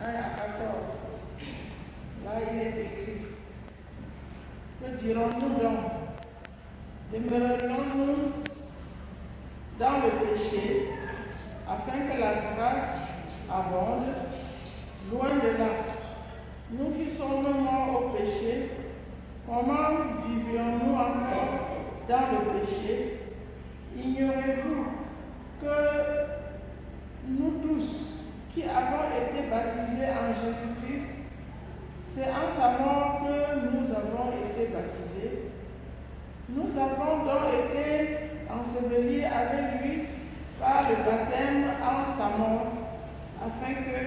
1 à 14. Là, il est écrit. Que dirons-nous donc? Demeurerions-nous dans le péché afin que la grâce abonde? Loin de là. Nous qui sommes morts au péché, comment vivions-nous encore dans le péché? Ignorez-vous que nous tous qui avons été baptisés en Jésus-Christ, c'est en sa mort que nous avons été baptisés. Nous avons donc été ensevelis avec lui par le baptême en sa mort, afin que,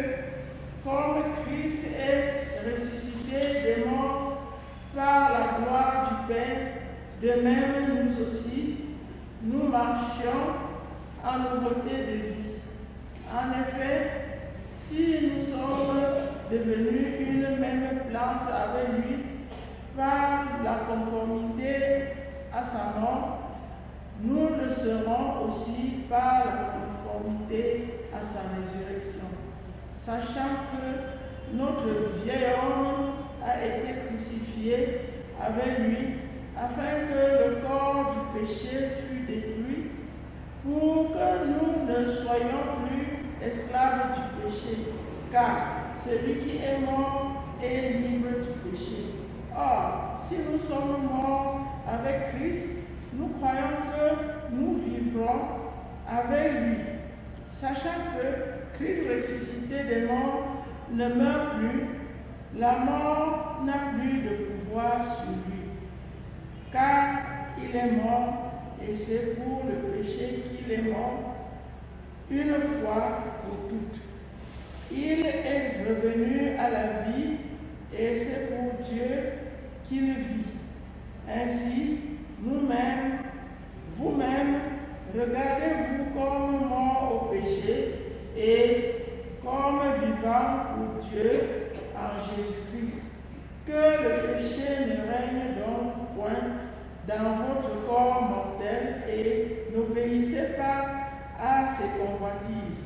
comme Christ est ressuscité des morts par la gloire du Père, de même nous aussi, nous marchions en nouveauté de vie. En effet, si nous sommes devenus une même plante avec lui par la conformité à sa mort, nous le serons aussi par la conformité à sa résurrection, sachant que notre vieil homme a été crucifié avec lui, afin que le corps du péché fût détruit, pour que nous ne soyons plus esclaves du péché, car celui qui est mort est libre du péché. Or, si nous sommes morts avec Christ, nous croyons que nous vivrons avec lui, sachant que Christ ressuscité des morts ne meurt plus, la mort n'a plus de pouvoir sur lui, car il est mort et c'est pour le péché qu'il est mort une fois pour toutes. Il est revenu à la vie et c'est pour Dieu qu'il vit. Ainsi, nous-mêmes, vous-même, regardez-vous comme morts au péché et comme vivants pour Dieu en Jésus-Christ. Que le péché ne règne donc point dans votre corps mortel et n'obéissez pas à ses convoitises.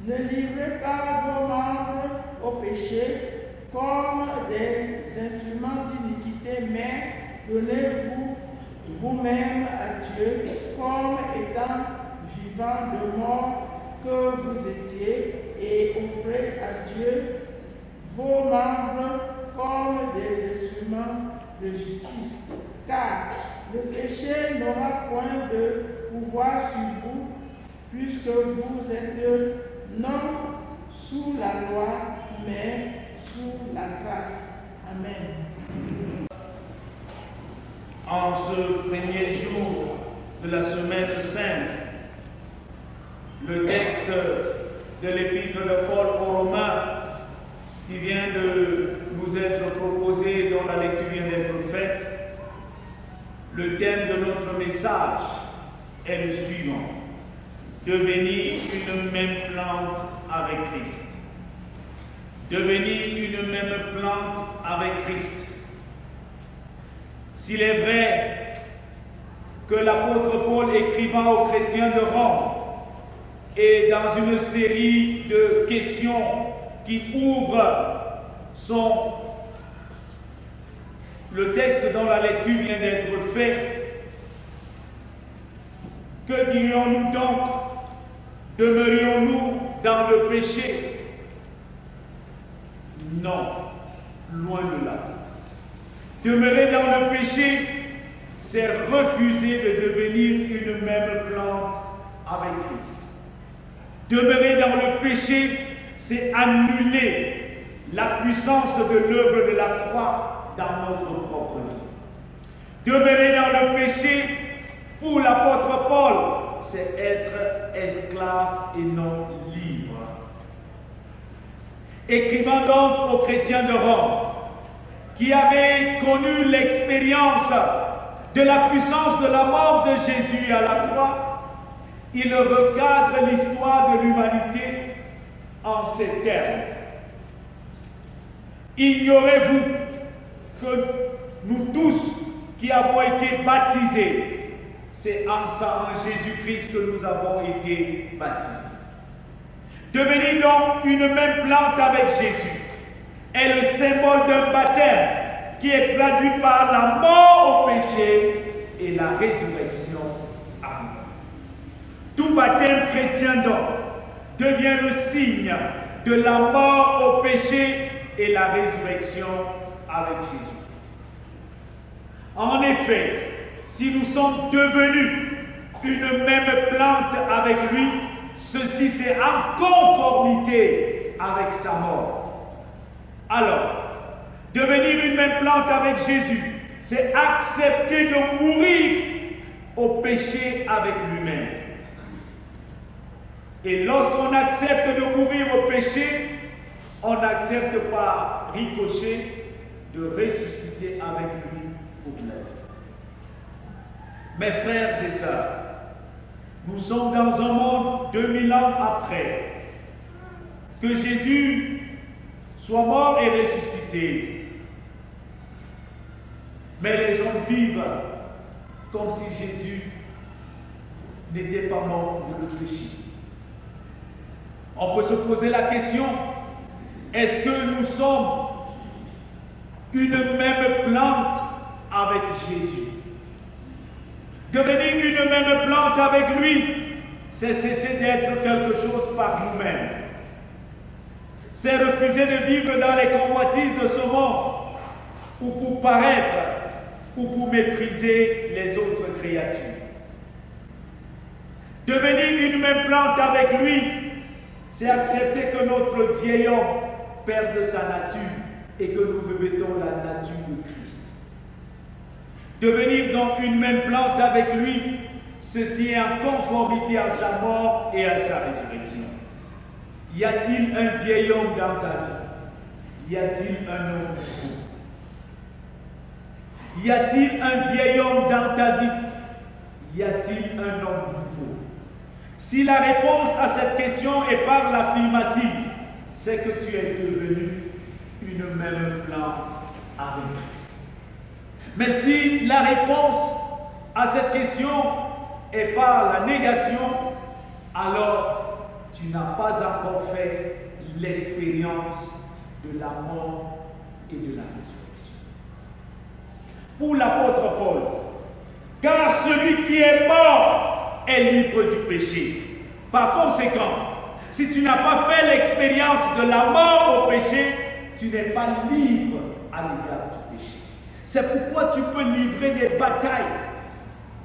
Ne livrez pas vos membres au péché comme des instruments d'iniquité, mais donnez-vous vous-même à Dieu comme étant vivants de mort que vous étiez, et offrez à Dieu vos membres comme des instruments de justice. Car le péché n'aura point de pouvoir sur vous, puisque vous êtes non sous la loi, mais sous la grâce. Amen. En ce premier jour de la Semaine Sainte, le texte de l'Épître de Paul aux Romains qui vient de nous être proposé, dont la lecture vient d'être faite, le thème de notre message est le suivant: devenir une même plante avec Christ. Devenir une même plante avec Christ. S'il est vrai que l'apôtre Paul, écrivant aux chrétiens de Rome, est dans une série de questions qui ouvrent le texte dont la lecture vient d'être faite, que dirions-nous donc? Demeurions-nous dans le péché? Non, loin de là. Demeurer dans le péché, c'est refuser de devenir une même plante avec Christ. Demeurer dans le péché, c'est annuler la puissance de l'œuvre de la croix dans notre propre vie. Demeurer dans le péché, pour l'apôtre Paul, c'est être esclave et non libre. Écrivant donc aux chrétiens de Rome, qui avaient connu l'expérience de la puissance de la mort de Jésus à la croix, il recadre l'histoire de l'humanité en ces termes. Ignorez-vous que nous tous qui avons été baptisés, c'est en Jésus-Christ que nous avons été baptisés. Devenir donc une même plante avec Jésus est le symbole d'un baptême qui est traduit par la mort au péché et la résurrection à nous. Tout baptême chrétien donc devient le signe de la mort au péché et la résurrection avec Jésus-Christ. En effet, si nous sommes devenus une même plante avec lui, ceci c'est en conformité avec sa mort. Alors, devenir une même plante avec Jésus, c'est accepter de mourir au péché avec lui-même. Et lorsqu'on accepte de mourir au péché, on accepte par ricochet de ressusciter avec lui pour la vie. Mes frères et sœurs, nous sommes dans un monde 2000 ans après que Jésus soit mort et ressuscité. Mais les gens vivent comme si Jésus n'était pas mort pour le péché. On peut se poser la question, est-ce que nous sommes une même plante avec Jésus? Devenir une même plante avec lui, c'est cesser d'être quelque chose par nous-mêmes. C'est refuser de vivre dans les convoitises de ce monde, ou pour paraître, ou pour mépriser les autres créatures. Devenir une même plante avec lui, c'est accepter que notre vieil homme perde sa nature et que nous revêtons la nature de Christ. Devenir donc une même plante avec lui, ceci est en conformité à sa mort et à sa résurrection. Y a-t-il un vieil homme dans ta vie? Y a-t-il un homme nouveau? Y a-t-il un vieil homme dans ta vie? Y a-t-il un homme nouveau? Si la réponse à cette question est par l'affirmative, c'est que tu es devenu une même plante avec Christ. Mais si la réponse à cette question est par la négation, alors tu n'as pas encore fait l'expérience de la mort et de la résurrection. Pour l'apôtre Paul, car celui qui est mort est libre du péché. Par conséquent, si tu n'as pas fait l'expérience de la mort au péché, tu n'es pas libre à l'égard du péché. C'est pourquoi tu peux livrer des batailles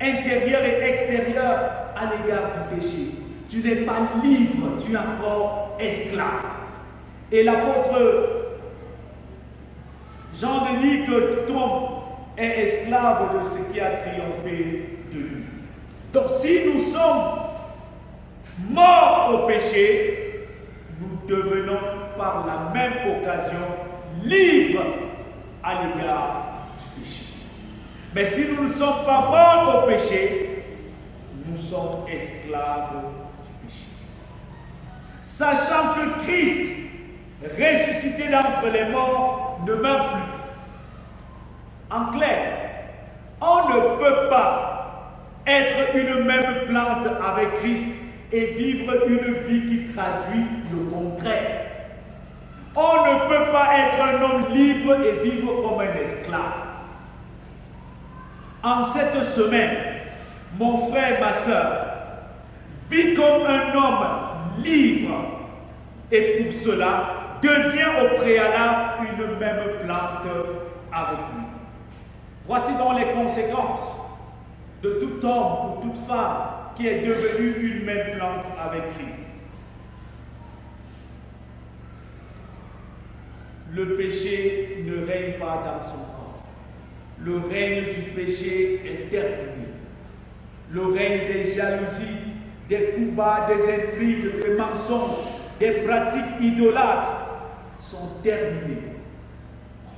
intérieures et extérieures à l'égard du péché. Tu n'es pas libre, tu es encore esclave. Et l'apôtre Jean dit que Tom est esclave de ce qui a triomphé de lui. Donc si nous sommes morts au péché, nous devenons par la même occasion libres à l'égard du péché. Mais si nous ne sommes pas morts au péché, nous sommes esclaves du péché. Sachant que Christ, ressuscité d'entre les morts, ne meurt plus. En clair, on ne peut pas être une même plante avec Christ et vivre une vie qui traduit le contraire. On ne peut pas être un homme libre et vivre comme un esclave. En cette semaine, mon frère, ma soeur, vis comme un homme libre et pour cela, deviens au préalable une même plante avec lui. Voici donc les conséquences de tout homme ou toute femme qui est devenu une même plante avec Christ. Le péché ne règne pas dans son corps. Le règne du péché est terminé. Le règne des jalousies, des coups bas, des intrigues, des mensonges, des pratiques idolâtres sont terminés.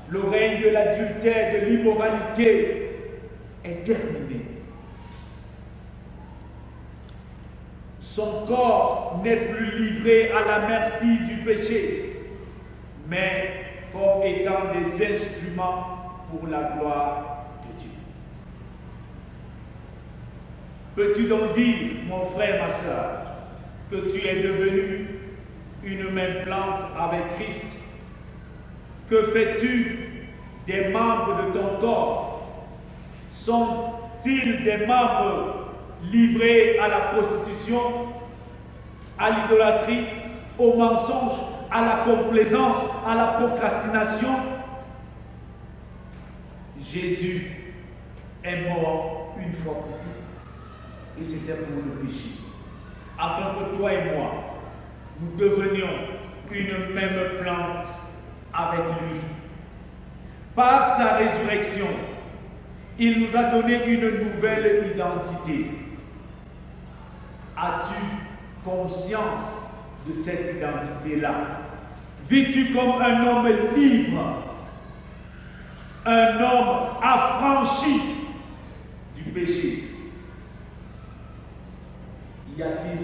Le règne de l'adultère, de l'immoralité est terminé. Son corps n'est plus livré à la merci du péché, mais comme étant des instruments pour la gloire de Dieu. Peux-tu donc dire, mon frère, ma soeur, que tu es devenu une même plante avec Christ? Que fais-tu des membres de ton corps? Sont-ils des membres livrés à la prostitution, à l'idolâtrie, au mensonge, à la complaisance, à la procrastination? Jésus est mort une fois pour toutes, et c'était pour le péché, afin que toi et moi, nous devenions une même plante avec lui. Par sa résurrection, il nous a donné une nouvelle identité. As-tu conscience de cette identité-là? Vis-tu comme un homme libre, un homme affranchi du péché? Y a-t-il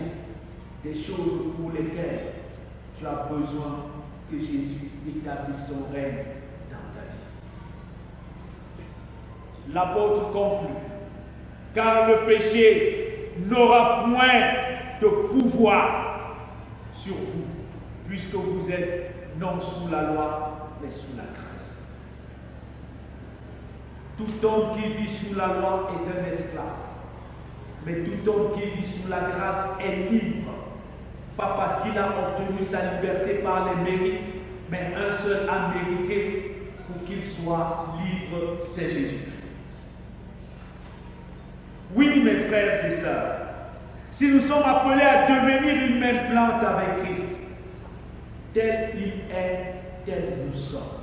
des choses pour lesquelles tu as besoin que Jésus établisse son règne dans ta vie? L'apôtre conclut: car le péché n'aura point de pouvoir sur vous, puisque vous êtes non sous la loi, mais sous la grâce. Tout homme qui vit sous la loi est un esclave, mais tout homme qui vit sous la grâce est libre, pas parce qu'il a obtenu sa liberté par les mérites, mais un seul a mérité pour qu'il soit libre, c'est Jésus-Christ. Oui, mes frères et sœurs, si nous sommes appelés à devenir une même plante avec Christ, tel il est, tel nous sommes.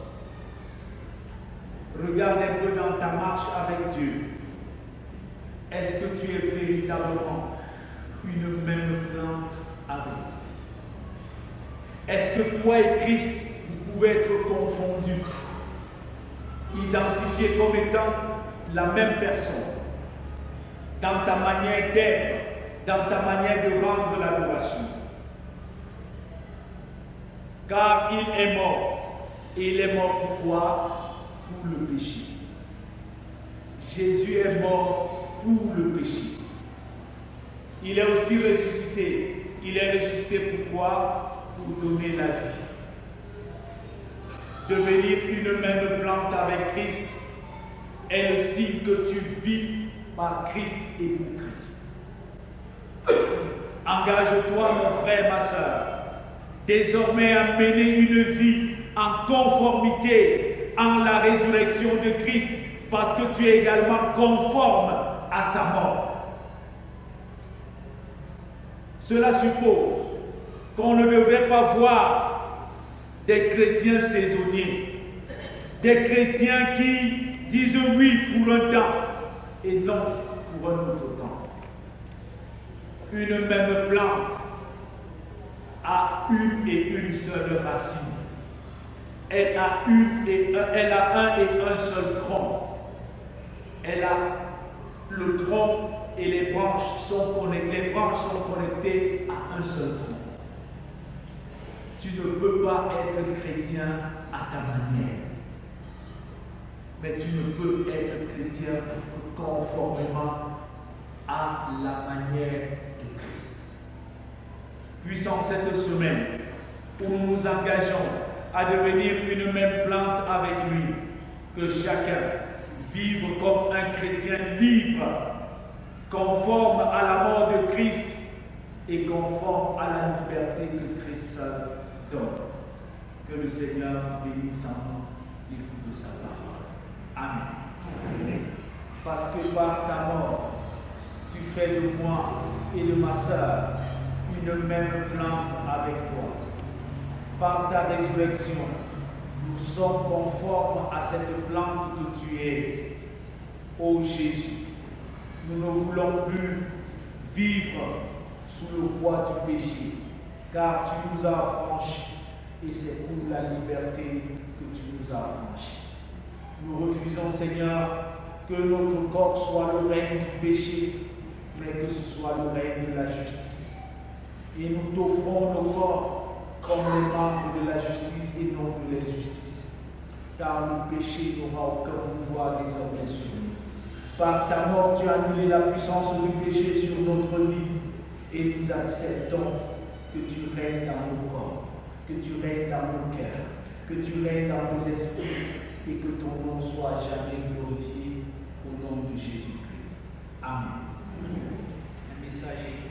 Regarde un peu dans ta marche avec Dieu. Est-ce que tu es véritablement une même plante avec lui? Est-ce que toi et Christ, vous pouvez être confondus, identifiés comme étant la même personne, dans ta manière d'être, dans ta manière de rendre l'adoration? Car il est mort. Et il est mort pourquoi? Pour le péché. Jésus est mort pour le péché. Il est aussi ressuscité. Il est ressuscité pourquoi? Pour donner la vie. Devenir une même plante avec Christ est le signe que tu vis par Christ et pour Christ. Engage-toi, mon frère, ma soeur, désormais à mener une vie en conformité en la résurrection de Christ, parce que tu es également conforme à sa mort. Cela suppose qu'on ne devrait pas voir des chrétiens saisonniers, des chrétiens qui disent oui pour un temps et non pour un autre temps. Une même plante a une et une seule racine. Elle a un et un seul tronc. Elle a le tronc et les branches sont connectées à un seul tronc. Tu ne peux pas être chrétien à ta manière, mais tu ne peux être chrétien conformément à la manière de Christ. Puissant cette semaine où nous nous engageons à devenir une même plante avec lui, que chacun vive comme un chrétien libre, conforme à la mort de Christ et conforme à la liberté que Christ seul donne. Que le Seigneur bénisse en nous l'écoute de sa parole. Amen. Parce que par ta mort, tu fais de moi et de ma sœur une même plante avec toi. Par ta résurrection, nous sommes conformes à cette plante que tu es. Ô Jésus, nous ne voulons plus vivre sous le poids du péché, car tu nous as affranchis et c'est pour la liberté que tu nous as affranchis. Nous refusons, Seigneur, que notre corps soit le règne du péché, mais que ce soit le règne de la justice. Et nous t'offrons nos corps comme les membres de la justice et non de l'injustice, car le péché n'aura aucun pouvoir désormais sur nous. Par ta mort, tu as annulé la puissance du péché sur notre vie, et nous acceptons que tu règnes dans nos corps. que tu règnes dans nos cœurs, que tu règnes dans nos esprits et que ton nom soit jamais glorifié